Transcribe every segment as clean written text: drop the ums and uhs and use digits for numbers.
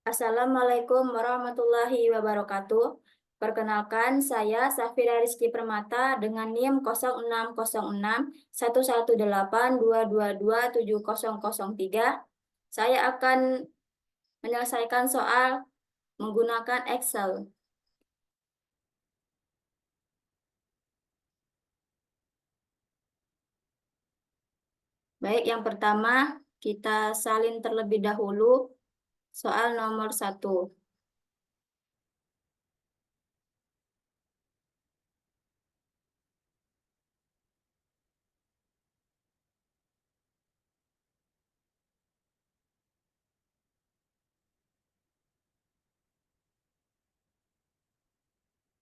Assalamualaikum warahmatullahi wabarakatuh. Perkenalkan, saya Safira Rizky Permata dengan NIM 06061182227003. Saya akan menyelesaikan soal menggunakan Excel. Baik, yang pertama kita salin terlebih dahulu soal nomor 1.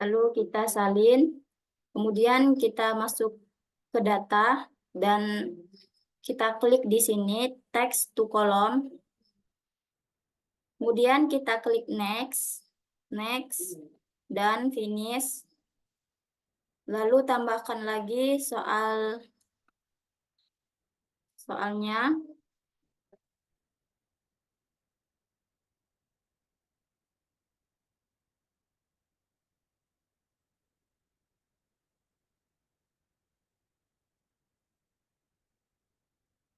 Lalu kita salin, kemudian kita masuk ke data dan kita klik di sini text to column. Kemudian kita klik next, next, dan finish. Lalu tambahkan lagi soalnya.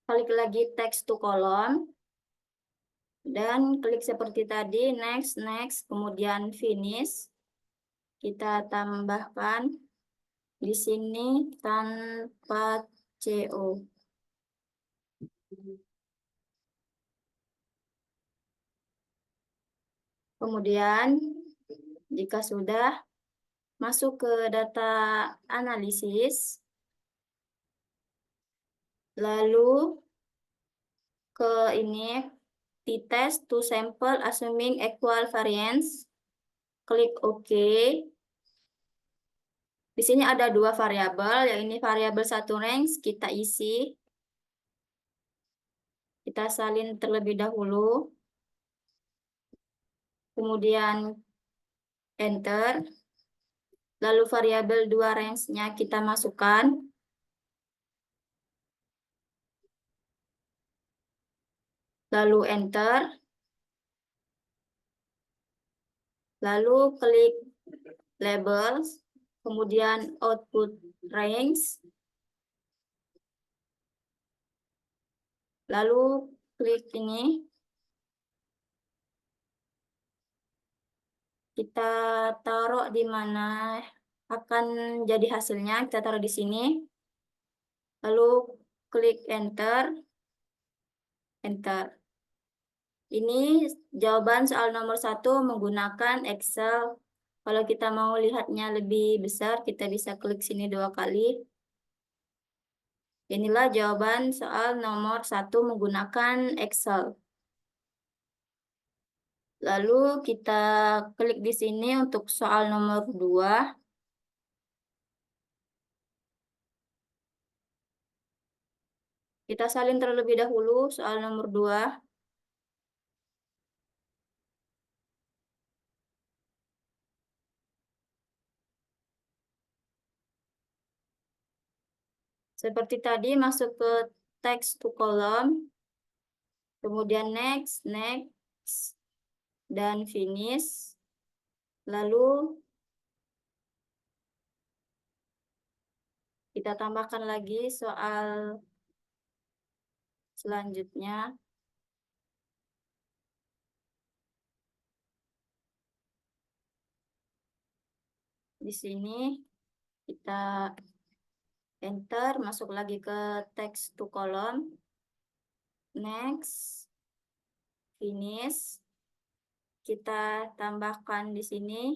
Klik lagi text to column. Dan klik seperti tadi, next, next, kemudian finish. Kita tambahkan di sini tanpa CO. Kemudian, jika sudah masuk ke data analisis, lalu ke ini, t-test to sample assuming equal variance, klik OK. Di sini ada dua variabel, yang ini variabel satu range, kita isi. Kita salin terlebih dahulu. Kemudian enter. Lalu variabel 2 range-nya kita masukkan. Lalu enter. Lalu klik labels, kemudian output range. Lalu klik ini. Kita taruh di mana akan jadi hasilnya, kita taruh di sini. Lalu klik enter. Enter. Ini jawaban soal nomor 1 menggunakan Excel. Kalau kita mau lihatnya lebih besar, kita bisa klik sini 2 kali. Inilah jawaban soal nomor 1 menggunakan Excel. Lalu kita klik di sini untuk soal nomor 2. Kita salin terlebih dahulu soal nomor 2. Seperti tadi, masuk ke text to column, kemudian next, next, dan finish. Lalu kita tambahkan lagi soal selanjutnya. Di sini kita enter, masuk lagi ke text to column, next, finish. Kita tambahkan di sini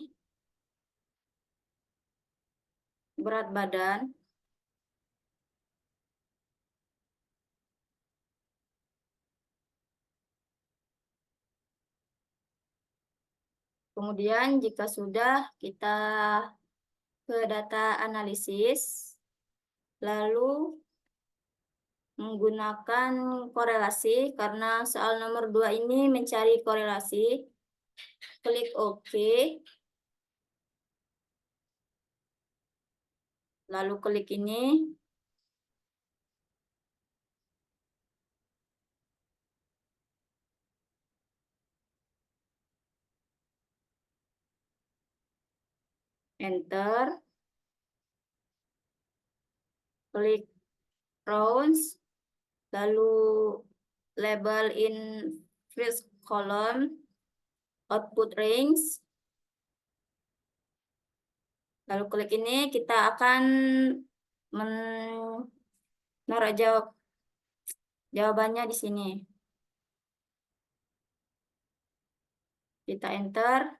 berat badan. Kemudian jika sudah, kita ke data analisis, lalu menggunakan korelasi, karena soal nomor 2 ini mencari korelasi. Klik OK. Lalu klik ini. enter, klik rows, lalu label in first column, output range, lalu klik ini kita akan menaruh jawabannya di sini. Kita enter,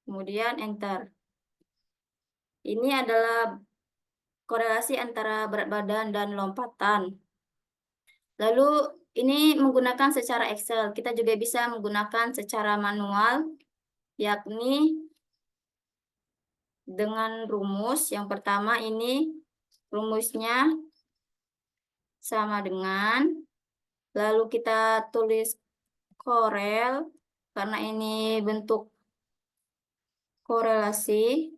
kemudian enter. Ini adalah korelasi antara berat badan dan lompatan. Lalu ini menggunakan secara Excel. Kita juga bisa menggunakan secara manual, yakni dengan rumus. Yang pertama ini rumusnya sama dengan, lalu kita tulis korel, karena ini bentuk korelasi,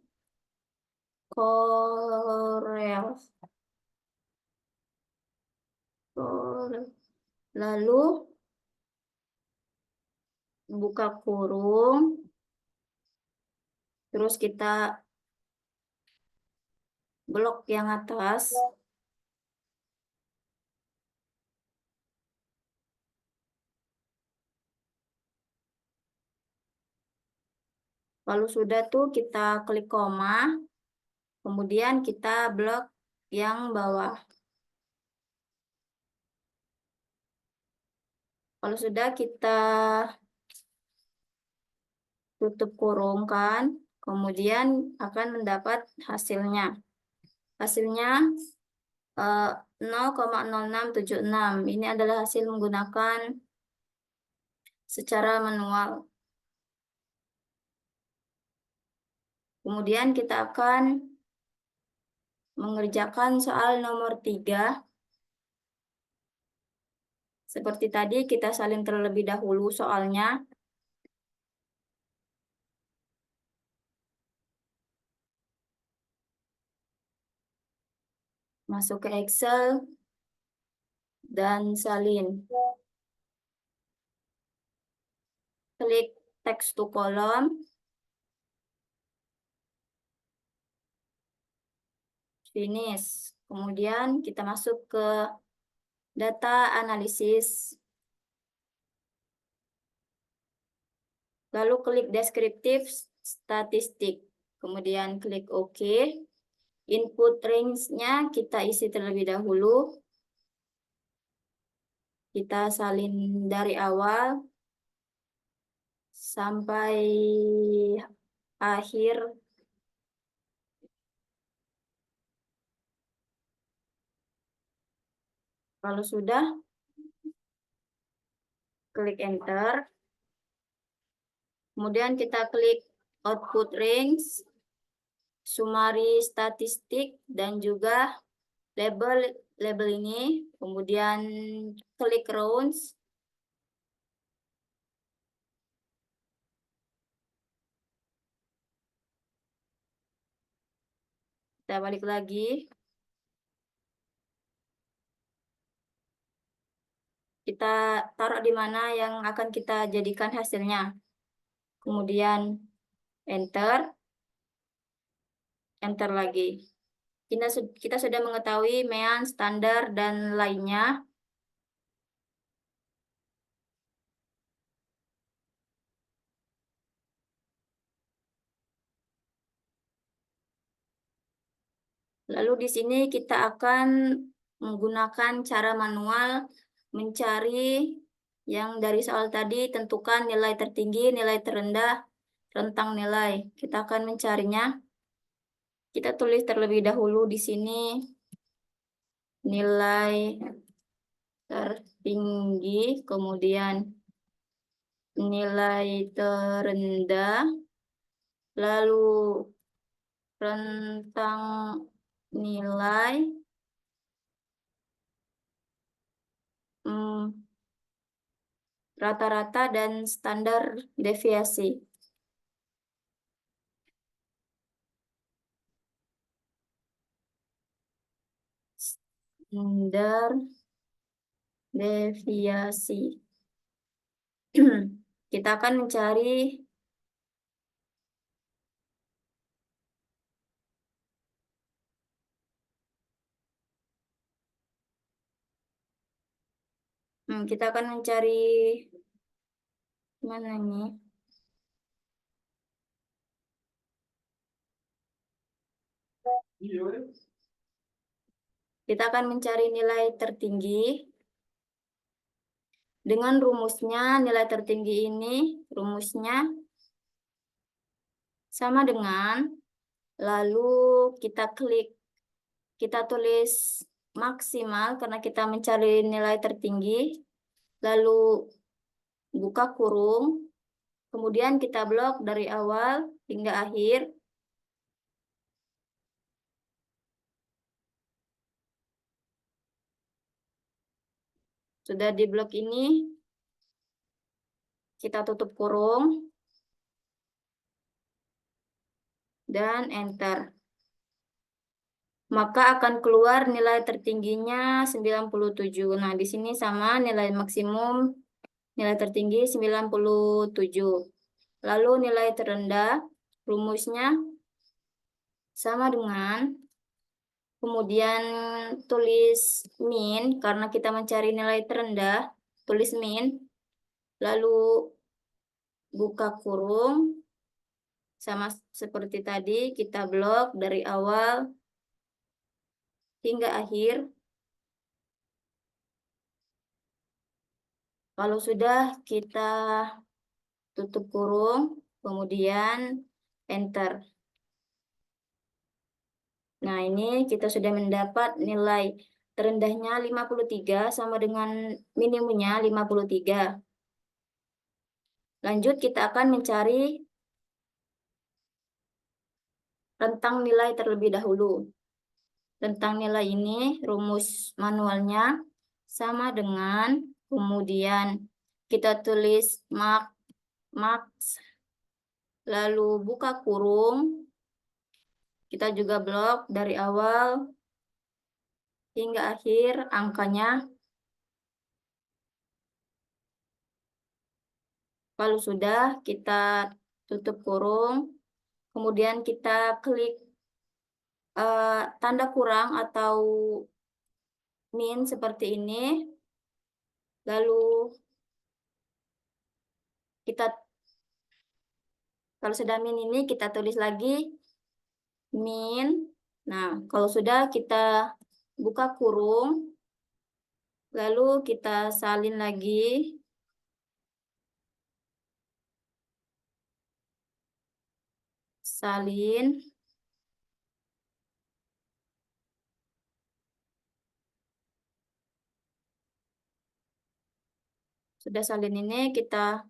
korel, lalu buka kurung, terus kita blok yang atas, lalu sudah tuh kita klik koma, kemudian kita blok yang bawah. Kalau sudah kita tutup kurung kan, kemudian akan mendapat hasilnya. Hasilnya 0,0676. Ini adalah hasil menggunakan secara manual. Kemudian kita akan mengerjakan soal nomor 3. Seperti tadi, kita salin terlebih dahulu soalnya. Masuk ke Excel dan salin. Klik text to column. Finish. Kemudian kita masuk ke data analisis. Lalu klik deskriptif statistik. Kemudian klik OK. Input range-nya kita isi terlebih dahulu. Kita salin dari awal sampai akhir. Kalau sudah, klik enter. Kemudian kita klik output range, summary statistik, dan juga label ini. Kemudian klik rows. Kita balik lagi. Kita taruh di mana yang akan kita jadikan hasilnya. Kemudian enter. Enter lagi. Kita sudah mengetahui mean, standar, dan lainnya. Lalu di sini kita akan menggunakan cara manual mencari yang dari soal tadi, tentukan nilai tertinggi, nilai terendah, rentang nilai. Kita akan mencarinya. Kita tulis terlebih dahulu di sini nilai tertinggi, kemudian nilai terendah, lalu rentang nilai, rata-rata, dan standar deviasi. Standar deviasi. Kita akan mencari Kita akan mencari mana nih? Kita akan mencari nilai tertinggi. Dengan rumusnya, nilai tertinggi ini rumusnya sama dengan, lalu kita klik, kita tulis maksimal karena kita mencari nilai tertinggi, lalu buka kurung, kemudian kita blok dari awal hingga akhir. Sudah di blok ini, kita tutup kurung dan enter. Maka akan keluar nilai tertingginya 97. Nah, di sini sama nilai maksimum, nilai tertinggi 97. Lalu nilai terendah, rumusnya sama dengan, kemudian tulis min, karena kita mencari nilai terendah, tulis min, lalu buka kurung, sama seperti tadi, kita blok dari awal hingga akhir. Kalau sudah, kita tutup kurung, kemudian enter. Nah, ini kita sudah mendapat nilai terendahnya 53 sama dengan minimumnya 53. Lanjut, kita akan mencari rentang nilai terlebih dahulu. Rentang nilai ini rumus manualnya sama dengan, kemudian kita tulis max, lalu buka kurung, kita juga blok dari awal hingga akhir angkanya. Kalau sudah, kita tutup kurung, kemudian kita klik tanda kurang atau min seperti ini, lalu kita, kalau sudah min ini, kita tulis lagi min. Nah, kalau sudah, kita buka kurung, lalu kita salin lagi, salin, sudah salin ini, kita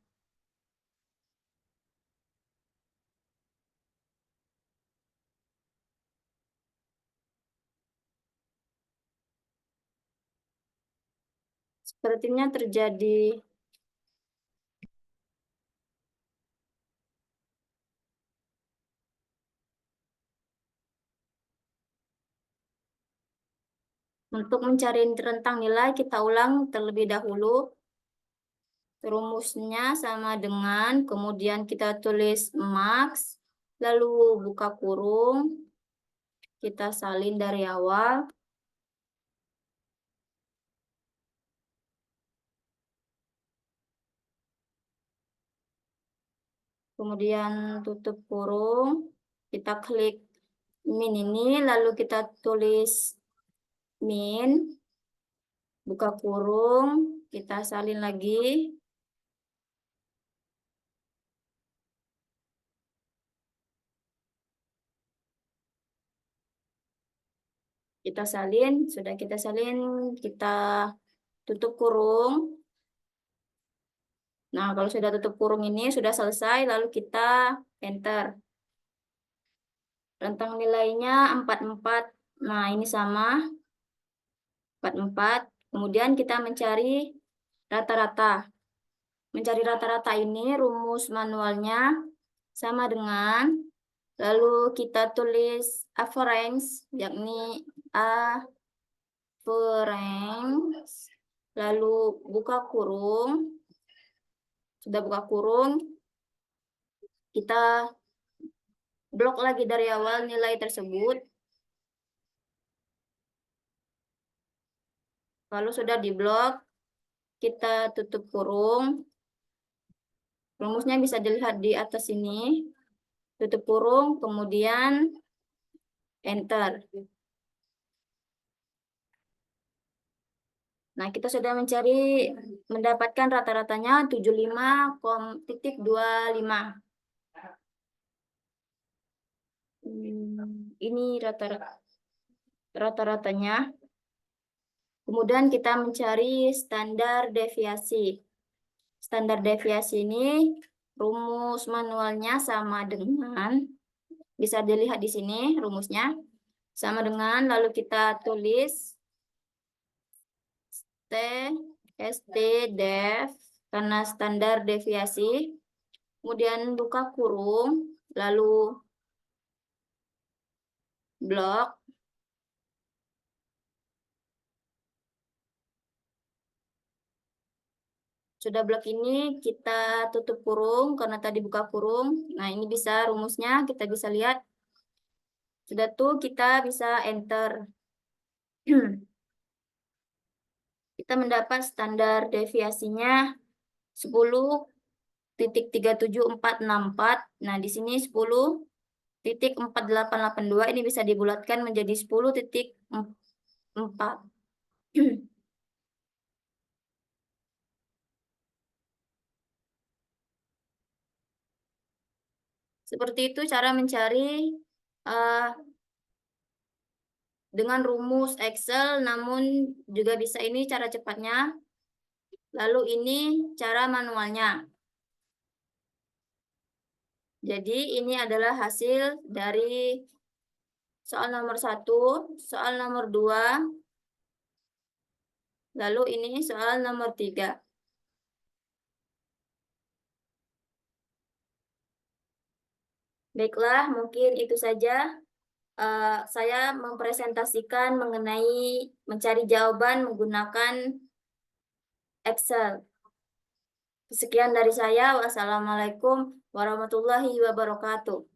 sepertinya terjadi untuk mencari rentang nilai, kita ulang terlebih dahulu. Rumusnya sama dengan, kemudian kita tulis max, lalu buka kurung, kita salin dari awal, kemudian tutup kurung, kita klik min ini, lalu kita tulis min, buka kurung, kita salin lagi, kita salin, sudah kita salin, kita tutup kurung. Nah, kalau sudah tutup kurung ini sudah selesai, lalu kita enter. Rentang nilainya 44. Nah, ini sama 44. Kemudian kita mencari rata-rata. Mencari rata-rata ini rumus manualnya sama dengan, lalu kita tulis average, yakni average, lalu buka kurung. Sudah buka kurung, kita blok lagi dari awal nilai tersebut. Kalau sudah diblok, kita tutup kurung. Rumusnya bisa dilihat di atas ini. Tutup kurung, kemudian enter. Nah, kita sudah mendapatkan rata-ratanya 75,25. Ini rata-ratanya. Kemudian kita mencari standar deviasi. Standar deviasi ini rumus manualnya sama dengan, bisa dilihat di sini rumusnya, sama dengan, lalu kita tulis ST def, karena standar deviasi, kemudian buka kurung, lalu blok, sudah blok ini kita tutup kurung karena tadi buka kurung. Nah, ini bisa rumusnya, kita bisa lihat. Sudah tuh kita bisa enter. Kita mendapat standar deviasinya 10,37464. Nah, di sini 10,4882 ini bisa dibulatkan menjadi 10,4. Seperti itu cara mencari dengan rumus Excel, namun juga bisa ini cara cepatnya. Lalu ini cara manualnya. Jadi ini adalah hasil dari soal nomor 1, soal nomor 2, lalu ini soal nomor 3. Baiklah, mungkin itu saja. Saya mempresentasikan mengenai mencari jawaban menggunakan Excel. Sekian dari saya. Wassalamualaikum warahmatullahi wabarakatuh.